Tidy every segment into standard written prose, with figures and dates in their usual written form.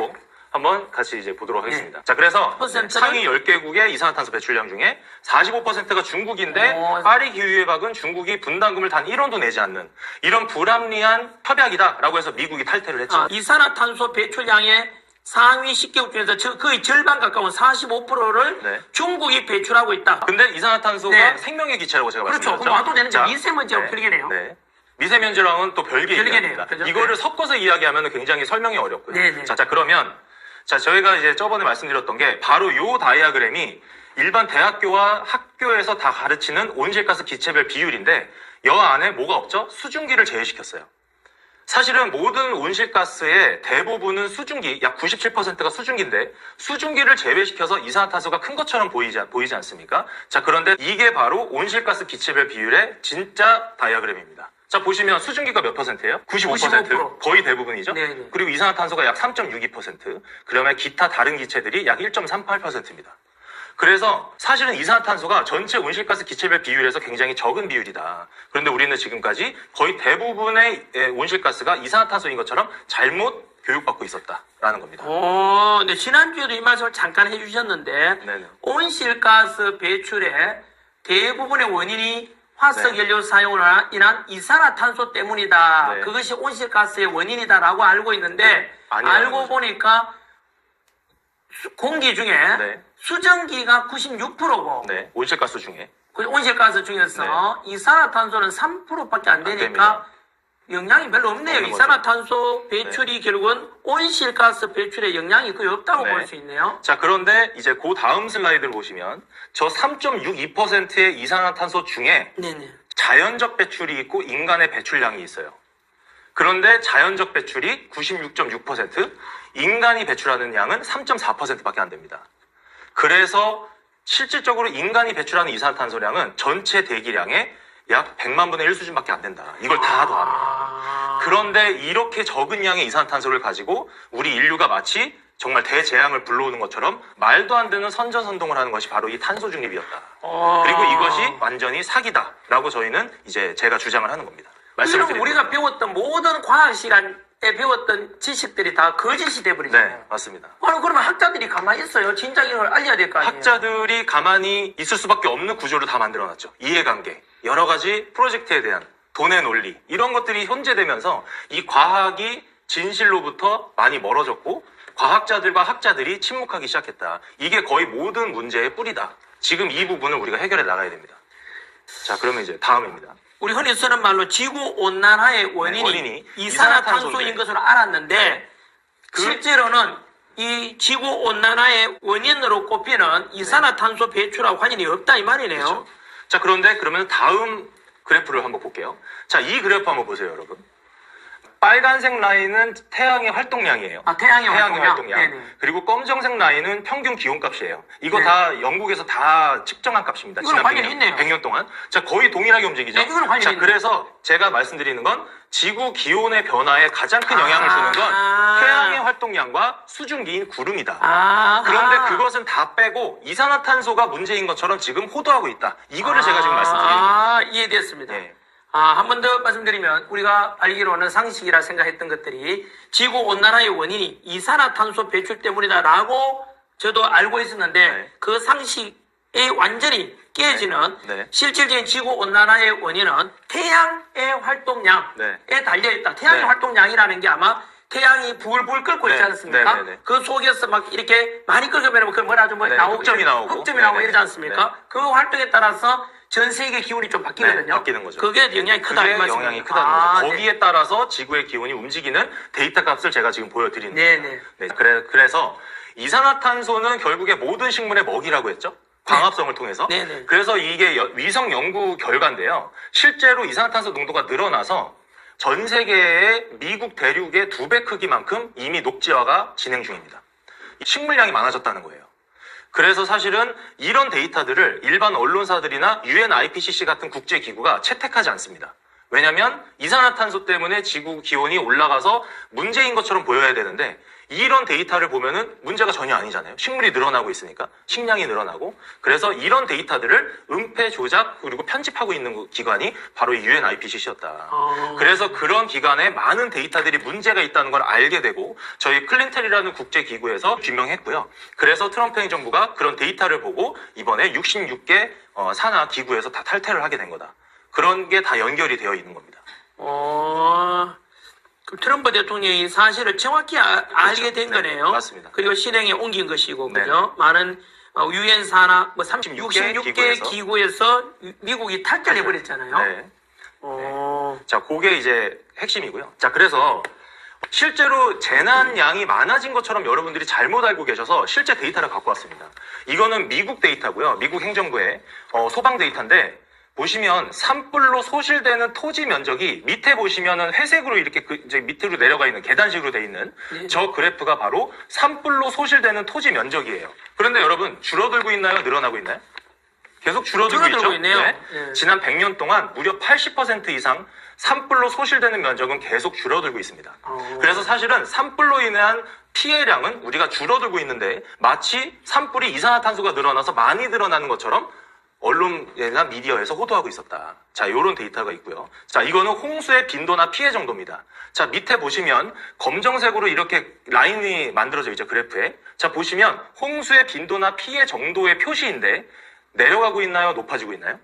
그래프 한번 같이 이제 보도록 하겠습니다. 자, 그래서 상위 10개국의 이산화탄소 배출량 중에 45%가 중국인데 파리 기후협약은 중국이 분담금을 단 1원도 내지 않는 이런 불합리한 협약이다라고 해서 미국이 탈퇴를 했죠. 이산화탄소 배출량의 상위 10개국 중에서 거의 절반 가까운 45%를 네. 중국이 배출하고 있다. 근데 이산화탄소가 네. 생명의 기체라고 제가 그렇죠. 말씀드렸죠. 그럼 와도 되는데 자, 미세먼지하고 네. 별개네요. 네. 미세먼지랑은 또 별개 얘기입니다. 그죠? 이거를 네. 섞어서 이야기하면 굉장히 설명이 어렵고요. 네. 자, 그러면 저희가 이제 저번에 말씀드렸던 게 바로 요 다이아그램이 일반 대학교와 학교에서 다 가르치는 온실가스 기체별 비율인데 여 안에 뭐가 없죠? 수증기를 제외시켰어요. 사실은 모든 온실가스의 대부분은 수증기, 약 97%가 수증기인데 수증기를 제외시켜서 이산화탄소가 큰 것처럼 보이지 않습니까? 자, 그런데 이게 바로 온실가스 기체별 비율의 진짜 다이아그램입니다. 자, 보시면 수증기가 몇 %예요? 95%. 거의 대부분이죠? 네네. 그리고 이산화탄소가 약 3.62%. 그러면 기타 다른 기체들이 약 1.38%입니다. 그래서 사실은 이산화탄소가 전체 온실가스 기체별 비율에서 굉장히 적은 비율이다. 그런데 우리는 지금까지 거의 대부분의 온실가스가 이산화탄소인 것처럼 잘못 교육받고 있었다라는 겁니다. 네, 지난주에도 이 말씀을 잠깐 해주셨는데 네네. 온실가스 배출의 대부분의 원인이 화석연료 사용으로 인한 이산화탄소 때문이다. 네. 그것이 온실가스의 원인이다라고 알고 있는데 네. 알고 거죠. 보니까 공기 중에 네. 수증기가 96%고 네, 온실가스 중에. 온실가스 중에서 이산화탄소는 3%밖에 안 되니까 됩니다. 영향이 별로 없네요. 없는 이산화탄소 배출이 결국은 온실가스 배출에 영향이 거의 없다고 네. 볼 수 있네요. 자, 그런데 이제 그 다음 슬라이드를 보시면 저 3.62%의 이산화탄소 중에 네네. 자연적 배출이 있고 인간의 배출량이 있어요. 그런데 자연적 배출이 96.6%, 인간이 배출하는 양은 3.4%밖에 안 됩니다. 그래서 실질적으로 인간이 배출하는 이산화탄소량은 전체 대기량의 약 100만 분의 1 수준밖에 안 된다. 이걸 다 더하면. 그런데 이렇게 적은 양의 이산화탄소를 가지고 우리 인류가 마치 정말 대재앙을 불러오는 것처럼 말도 안 되는 선전선동을 하는 것이 바로 이 탄소 중립이었다. 그리고 이것이 완전히 사기다라고 저희는 이제 제가 주장을 하는 겁니다. 말씀을 그럼 드립니다. 우리가 배웠던 모든 과학 시간에 배웠던 지식들이 다 거짓이 돼버리잖아요. 네, 맞습니다. 아니, 그러면 학자들이 가만히 있어요. 진짜 이걸 알려야 될 거 아니에요. 학자들이 가만히 있을 수밖에 없는 구조를 다 만들어놨죠. 이해관계, 여러 가지 프로젝트에 대한 돈의 논리 이런 것들이 현재되면서 이 과학이 진실로부터 많이 멀어졌고 과학자들과 학자들이 침묵하기 시작했다. 이게 거의 모든 문제의 뿌리다. 지금 이 부분을 우리가 해결해 나가야 됩니다. 자, 그러면 이제 다음입니다. 우리 흔히 쓰는 말로 지구온난화의 원인이 이산화탄소인 것으로 알았는데 실제로는 이 지구온난화의 원인으로 꼽히는 이산화탄소 배출하고 관련이 없다 이 말이네요. 그렇죠. 자, 그런데 그러면 다음 그래프를 한번 볼게요. 자, 이 그래프 한번 보세요, 여러분. 빨간색 라인은 태양의 활동량이에요. 태양의 활동량. 네네. 그리고 검정색 라인은 평균 기온값이에요. 이거 네. 다 영국에서 다 측정한 값입니다. 이거는 관련이 있네요. 100년 동안. 자, 거의 동일하게 움직이죠. 네, 이거는 관련이 자, 있네요. 그래서 제가 말씀드리는 건 지구 기온의 변화에 가장 큰 영향을 주는 건 태양의 활동량과 수증기인 구름이다. 그런데 그것은 다 빼고 이산화탄소가 문제인 것처럼 지금 호도하고 있다. 이거를 제가 지금 말씀드리는 겁니다. 이해됐습니다. 네. 한 번 더 말씀드리면 우리가 알기로는 상식이라 생각했던 것들이 지구온난화의 원인이 이산화탄소 배출 때문이다라고 저도 알고 있었는데 네. 그 상식이 완전히 깨지는 네. 실질적인 지구온난화의 원인은 태양의 활동량에 달려있다. 태양의 네. 활동량이라는 게 아마 태양이 불불 끓고 있지 네. 않습니까? 네. 그 속에서 막 이렇게 많이 끓게 되면 그 뭐라 좀 흑점이 나오고. 흑점이 나오고 네. 이러지 않습니까? 그 활동에 따라서 전 세계 기온이 좀 바뀌거든요. 네, 바뀌는 거죠. 그게 영향이 크다. 그게 이 말씀이에요. 영향이 크다는 거죠. 네. 거기에 따라서 지구의 기온이 움직이는 데이터 값을 제가 지금 보여드리는 네, 겁니다. 네, 그래서 이산화탄소는 결국에 모든 식물의 먹이라고 했죠. 광합성을 통해서. 네. 그래서 이게 위성 연구 결과인데요. 실제로 이산화탄소 농도가 늘어나서 전 세계의 미국 대륙의 2배 크기만큼 이미 녹지화가 진행 중입니다. 식물량이 많아졌다는 거예요. 그래서 사실은 이런 데이터들을 일반 언론사들이나 UN IPCC 같은 국제기구가 채택하지 않습니다. 왜냐하면 이산화탄소 때문에 지구 기온이 올라가서 문제인 것처럼 보여야 되는데 이런 데이터를 보면은 문제가 전혀 아니잖아요. 식물이 늘어나고 있으니까 식량이 늘어나고 그래서 이런 데이터들을 은폐 조작 그리고 편집하고 있는 기관이 바로 이 UNIPCC였다. 그래서 그런 기관에 많은 데이터들이 문제가 있다는 걸 알게 되고 저희 클린텔이라는 국제기구에서 규명했고요. 그래서 트럼프 행정부가 그런 데이터를 보고 이번에 66개 산하 기구에서 다 탈퇴를 하게 된 거다. 그런 게 다 연결이 되어 있는 겁니다. 그럼 트럼프 대통령이 사실을 정확히 알게 된 거네요. 맞습니다. 그리고 실행에 옮긴 것이고, 네. 그죠? 많은 유엔 산하 66개 66개 기구에서 미국이 탈퇴를 해버렸잖아요. 네. 자, 그게 이제 핵심이고요. 자, 그래서 실제로 재난량이 많아진 것처럼 여러분들이 잘못 알고 계셔서 실제 데이터를 갖고 왔습니다. 이거는 미국 데이터고요. 미국 행정부의 소방 데이터인데 보시면 산불로 소실되는 토지 면적이 밑에 보시면은 회색으로 이렇게 이제 밑으로 내려가 있는 계단식으로 돼 있는 저 그래프가 바로 산불로 소실되는 토지 면적이에요. 그런데 여러분 줄어들고 있나요? 늘어나고 있나요? 계속 줄어들고 있죠. 있네요. 네. 네. 지난 100년 동안 무려 80% 이상 산불로 소실되는 면적은 계속 줄어들고 있습니다. 그래서 사실은 산불로 인한 피해량은 우리가 줄어들고 있는데 마치 산불이 이산화탄소가 늘어나서 많이 늘어나는 것처럼 언론이나 미디어에서 호도하고 있었다. 자, 이런 데이터가 있고요. 자, 이거는 홍수의 빈도나 피해 정도입니다. 자, 밑에 보시면 검정색으로 이렇게 라인이 만들어져 있죠, 그래프에. 자, 보시면 홍수의 빈도나 피해 정도의 표시인데 내려가고 있나요? 높아지고 있나요?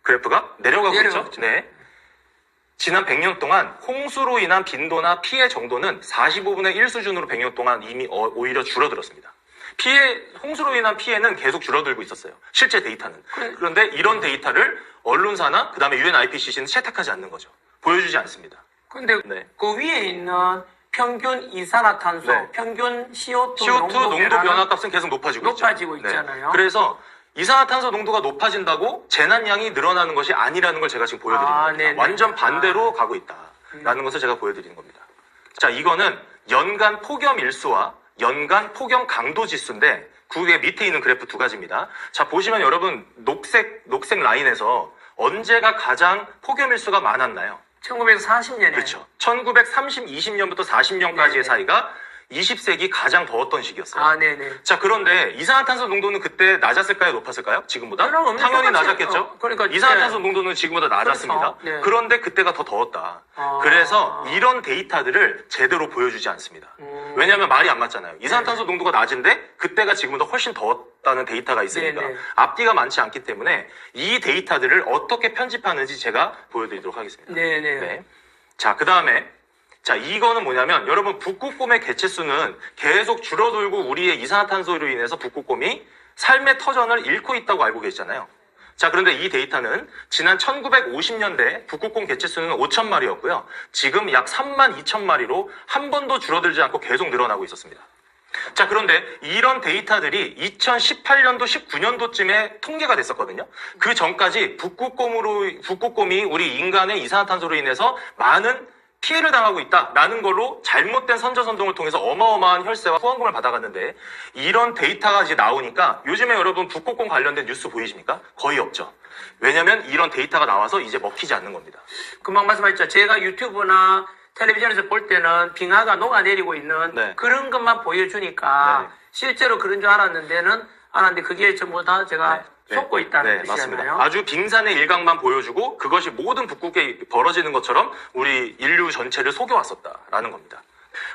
그래프가 내려가고 있죠? 네. 지난 100년 동안 홍수로 인한 빈도나 피해 정도는 45분의 1 수준으로 100년 동안 이미 오히려 줄어들었습니다. 홍수로 인한 피해는 계속 줄어들고 있었어요. 실제 데이터는. 그런데 이런 데이터를 언론사나 그 다음에 UNIPCC는 채택하지 않는 거죠. 보여주지 않습니다. 근데 그 위에 있는 평균 이산화탄소, 평균 CO2 농도 변화값은 계속 높아지고 있잖아요. 그래서 이산화탄소 농도가 높아진다고 재난량이 늘어나는 것이 아니라는 걸 제가 지금 보여드리는 겁니다. 완전 반대로 가고 있다라는 것을 제가 보여드리는 겁니다. 자, 이거는 연간 폭염 일수와 연간 폭염 강도 지수인데 그게 밑에 있는 그래프 두 가지입니다. 자, 보시면 여러분 녹색 라인에서 언제가 가장 폭염 일수가 많았나요? 1940년에. 그렇죠. 20년부터 40년까지의 사이가 20세기 가장 더웠던 시기였어요. 네네. 자, 그런데 이산화탄소 농도는 그때 낮았을까요? 높았을까요? 지금보다? 당연히 낮았겠죠? 그러니까 이산화탄소 농도는 지금보다 낮았습니다. 그렇죠. 네. 그런데 그때가 더 더웠다. 그래서 이런 데이터들을 제대로 보여주지 않습니다. 왜냐하면 말이 안 맞잖아요. 이산화탄소 농도가 낮은데 그때가 지금보다 훨씬 더웠다는 데이터가 있으니까 앞뒤가 많지 않기 때문에 이 데이터들을 어떻게 편집하는지 제가 보여드리도록 하겠습니다. 네. 자, 그 다음에 자, 이거는 뭐냐면 여러분 북극곰의 개체수는 계속 줄어들고 우리의 이산화탄소로 인해서 북극곰이 삶의 터전을 잃고 있다고 알고 계시잖아요. 자, 그런데 이 데이터는 지난 1950년대 북극곰 개체수는 5천 마리였고요. 지금 약 3만 2천 마리로 한 번도 줄어들지 않고 계속 늘어나고 있었습니다. 자, 그런데 이런 데이터들이 2018년도, 19년도쯤에 통계가 됐었거든요. 그 전까지 북극곰이 우리 인간의 이산화탄소로 인해서 많은 피해를 당하고 있다라는 걸로 잘못된 선저선동을 통해서 어마어마한 혈세와 후원금을 받아갔는데 이런 데이터가 이제 나오니까 요즘에 여러분 북극곰 관련된 뉴스 보이십니까? 거의 없죠. 왜냐하면 이런 데이터가 나와서 이제 먹히지 않는 겁니다. 금방 말씀하셨죠. 제가 유튜브나 텔레비전에서 볼 때는 빙하가 녹아내리고 있는 그런 것만 보여주니까 실제로 그런 줄 알았는데 그게 전부 다 제가 속고 있다는 뜻이잖아요. 맞습니다. 아주 빙산의 일각만 보여주고 그것이 모든 북극에 벌어지는 것처럼 우리 인류 전체를 속여왔었다라는 겁니다.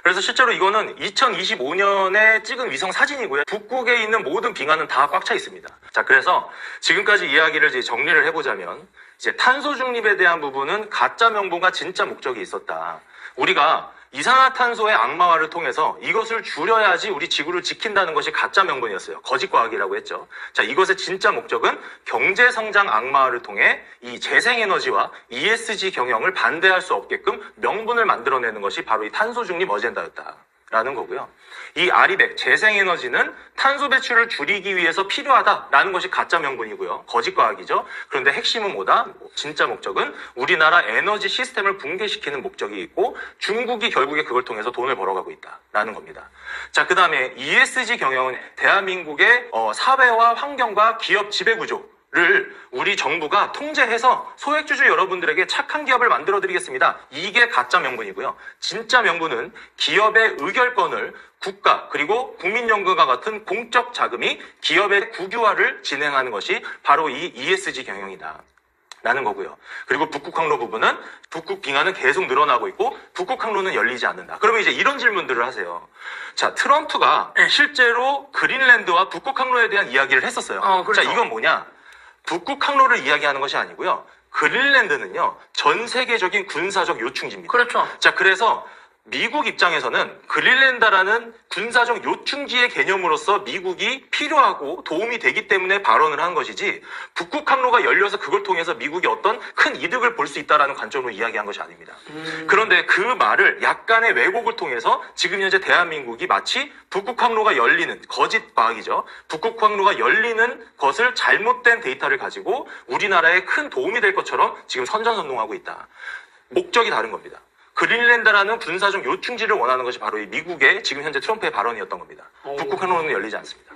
그래서 실제로 이거는 2025년에 찍은 위성 사진이고요. 북극에 있는 모든 빙하는 다 꽉 차 있습니다. 자, 그래서 지금까지 이야기를 이제 정리를 해보자면 이제 탄소 중립에 대한 부분은 가짜 명분과 진짜 목적이 있었다. 우리가 이산화탄소의 악마화를 통해서 이것을 줄여야지 우리 지구를 지킨다는 것이 가짜 명분이었어요. 거짓과학이라고 했죠. 자, 이것의 진짜 목적은 경제성장 악마화를 통해 이 재생에너지와 ESG 경영을 반대할 수 없게끔 명분을 만들어내는 것이 바로 이 탄소중립 어젠다였다라는 거고요. 이 아리백, 재생에너지는 탄소 배출을 줄이기 위해서 필요하다라는 것이 가짜 명분이고요. 거짓과학이죠. 그런데 핵심은 뭐다? 진짜 목적은 우리나라 에너지 시스템을 붕괴시키는 목적이 있고 중국이 결국에 그걸 통해서 돈을 벌어가고 있다라는 겁니다. 자, 그 다음에 ESG 경영은 대한민국의 사회와 환경과 기업 지배구조 를 우리 정부가 통제해서 소액주주 여러분들에게 착한 기업을 만들어 드리겠습니다. 이게 가짜 명분이고요. 진짜 명분은 기업의 의결권을 국가 그리고 국민연금과 같은 공적 자금이 기업의 국유화를 진행하는 것이 바로 이 ESG 경영이다. 라는 거고요. 그리고 북극항로 부분은 북극 빙하는 계속 늘어나고 있고 북극항로는 열리지 않는다. 그러면 이제 이런 질문들을 하세요. 자, 트럼프가 실제로 그린랜드와 북극항로에 대한 이야기를 했었어요. 그렇죠. 자, 이건 뭐냐? 북극항로를 이야기하는 것이 아니고요. 그린랜드는요, 전 세계적인 군사적 요충지입니다. 그렇죠. 자, 그래서 미국 입장에서는 그린랜드라는 군사적 요충지의 개념으로서 미국이 필요하고 도움이 되기 때문에 발언을 한 것이지 북극항로가 열려서 그걸 통해서 미국이 어떤 큰 이득을 볼 수 있다는 관점으로 이야기한 것이 아닙니다. 그런데 그 말을 약간의 왜곡을 통해서 지금 현재 대한민국이 마치 북극항로가 열리는 거짓 과학이죠. 북극항로가 열리는 것을 잘못된 데이터를 가지고 우리나라에 큰 도움이 될 것처럼 지금 선전선동하고 있다. 목적이 다른 겁니다. 그린랜드라는 군사적 요충지를 원하는 것이 바로 이 미국의 지금 현재 트럼프의 발언이었던 겁니다. 북극항로는 열리지 않습니다.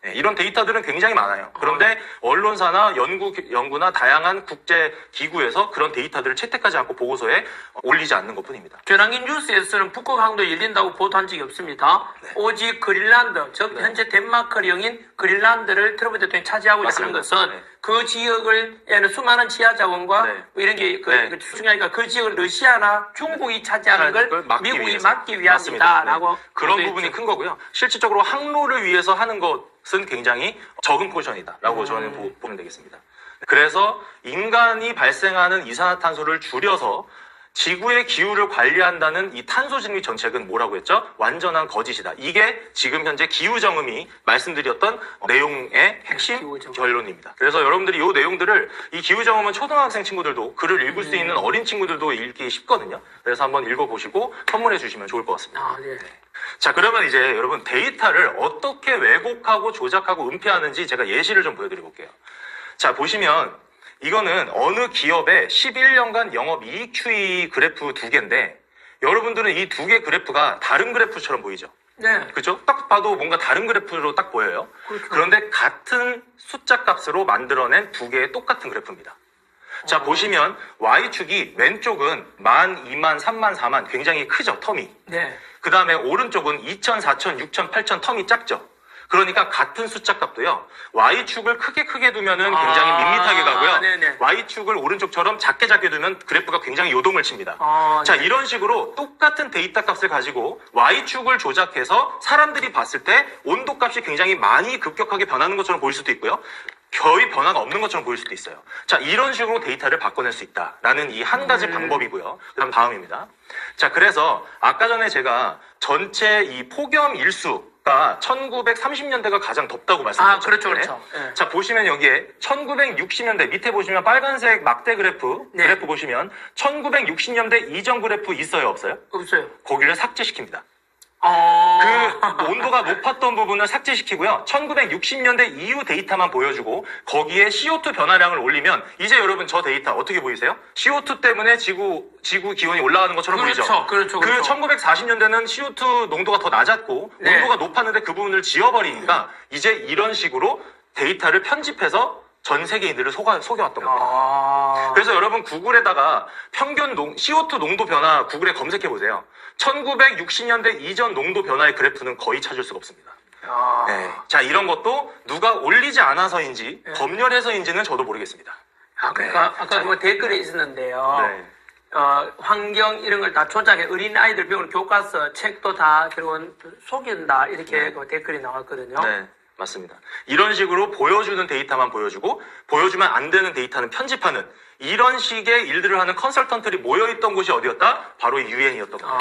네, 이런 데이터들은 굉장히 많아요. 그런데 언론사나 연구나 다양한 국제 기구에서 그런 데이터들을 채택하지 않고 보고서에 올리지 않는 것뿐입니다. 전환기 뉴스에서는 북극항도 열린다고 보도한 적이 없습니다. 네. 오직 그린란드, 즉 네. 현재 덴마크령인 그린란드를 트럼프 대통령이 차지하고 있는 것은 네. 그 지역을 수많은 지하 자원과 네. 뭐 이런 게 네. 중요하니까 그 지역을 러시아나 중국이 차지하는 걸 미국이 막기 위함이다라고 네. 그런 부분이 큰 거고요. 실질적으로 항로를 위해서 하는 것은 굉장히 적은 포션이다라고 저는 보면 되겠습니다. 그래서 인간이 발생하는 이산화탄소를 줄여서 지구의 기후를 관리한다는 이 탄소진입 정책은 뭐라고 했죠? 완전한 거짓이다. 이게 지금 현재 기후정음이 말씀드렸던 내용의 핵심 기후정음. 결론입니다. 그래서 여러분들이 이 내용들을 이 기후정음은 초등학생 친구들도 글을 읽을 수 있는 어린 친구들도 읽기 쉽거든요. 그래서 한번 읽어보시고 선물해 주시면 좋을 것 같습니다. 네. 자, 그러면 이제 여러분 데이터를 어떻게 왜곡하고 조작하고 은폐하는지 제가 예시를 좀 보여드려 볼게요. 자, 보시면 이거는 어느 기업의 11년간 영업이익 추이 그래프 두 개인데 여러분들은 이 두 개 그래프가 다른 그래프처럼 보이죠? 네. 그렇죠? 딱 봐도 뭔가 다른 그래프로 딱 보여요. 그렇죠. 그런데 같은 숫자 값으로 만들어낸 두 개의 똑같은 그래프입니다. 자, 보시면 Y축이 왼쪽은 10,000, 20,000, 30,000, 40,000 굉장히 크죠, 텀이. 네. 그 다음에 오른쪽은 2,000, 4,000, 6,000, 8,000 텀이 작죠. 그러니까 같은 숫자 값도요. Y축을 크게 두면은 굉장히 밋밋하게 가고요. 네네. Y축을 오른쪽처럼 작게 두면 그래프가 굉장히 요동을 칩니다. 자, 네. 이런 식으로 똑같은 데이터 값을 가지고 Y축을 조작해서 사람들이 봤을 때 온도 값이 굉장히 많이 급격하게 변하는 것처럼 보일 수도 있고요. 거의 변화가 없는 것처럼 보일 수도 있어요. 자, 이런 식으로 데이터를 바꿔낼 수 있다라는 이 한 가지 방법이고요. 그다음 다음입니다. 자, 그래서 아까 전에 제가 전체 이 폭염 일수가 1930년대가 가장 덥다고 말씀드렸죠. 그렇죠, 그렇죠. 네. 자, 보시면 여기에 1960년대 밑에 보시면 빨간색 막대 그래프 보시면 1960년대 이전 그래프 있어요, 없어요? 없어요. 거기를 삭제시킵니다. 그 온도가 높았던 부분을 삭제시키고요. 1960년대 이후 데이터만 보여주고 거기에 CO2 변화량을 올리면 이제 여러분 저 데이터 어떻게 보이세요? CO2 때문에 지구 기온이 올라가는 것처럼 보이죠? 그렇죠. 그 1940년대는 CO2 농도가 더 낮았고 네. 온도가 높았는데 그 부분을 지워버리니까 이제 이런 식으로 데이터를 편집해서 전 세계인들을 속여왔던 겁니다. 그래서 여러분 구글에다가 평균 CO2 농도 변화 구글에 검색해 보세요. 1960년대 이전 농도 변화의 그래프는 거의 찾을 수가 없습니다. 네. 자, 이런 것도 누가 올리지 않아서인지 검열해서인지는 저도 모르겠습니다. 그러니까 아까 뭐 댓글에 있었는데요. 네. 환경 이런 걸 다 조작해 어린 아이들 배우는 교과서 책도 다 결국은 속인다 이렇게 그 댓글이 나왔거든요. 네. 맞습니다. 이런 식으로 보여주는 데이터만 보여주고 보여주면 안 되는 데이터는 편집하는 이런 식의 일들을 하는 컨설턴트들이 모여있던 곳이 어디였다? 바로 UN이었던 겁니다.